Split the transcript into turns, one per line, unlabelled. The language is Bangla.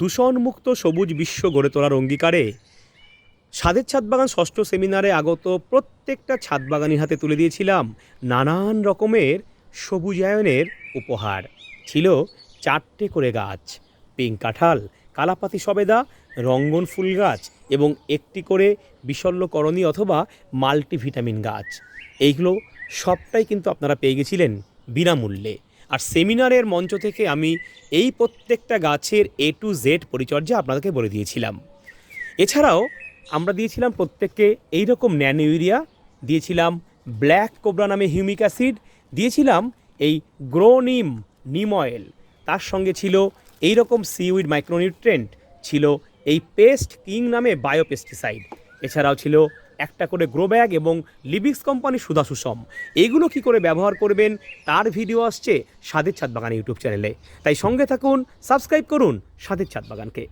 দূষণমুক্ত সবুজ বিশ্ব গড়ে তোলার অঙ্গীকারে স্বাদের ছাদ বাগান ষষ্ঠ সেমিনারে আগত প্রত্যেকটা ছাদ বাগানির হাতে তুলে দিয়েছিলাম নানান রকমের সবুজায়নের উপহার। ছিল 4টে করে গাছ, পিঙ্ক কাঁঠাল, কালাপাতি সবেদা, রঙ্গন ফুল গাছ এবং একটি করে বিশল্যকরণী অথবা মাল্টিভিটামিন গাছ। এইগুলো সবটাই কিন্তু আপনারা পেয়ে গেছিলেন বিনামূল্যে। আর সেমিনারের মঞ্চ থেকে আমি এই প্রত্যেকটা গাছের A to Z পরিচর্যা আপনাদেরকে বলে দিয়েছিলাম। এছাড়াও আমরা দিয়েছিলাম প্রত্যেককে এইরকম ন্যানো ইউরিয়া, দিয়েছিলাম ব্ল্যাক কোবরা নামে হিউমিক অ্যাসিড, দিয়েছিলাম এই গ্রো নিম অয়েল, তার সঙ্গে ছিল এইরকম সিউইড মাইক্রোনিউট্রেন্ট, ছিল এই পেস্ট কিং নামে বায়োপেস্টিসাইড, এছাড়াও ছিল একটা করে গ্রো ব্যাগ এবং লিবিক্স কোম্পানি সুধা সুষম। এইগুলো কী করে ব্যবহার করবেন তার ভিডিও আসছে স্বাদের ছাদ বাগান ইউটিউব চ্যানেলে, তাই সঙ্গে থাকুন, সাবস্ক্রাইব করুন স্বাদের ছাদ বাগানকে।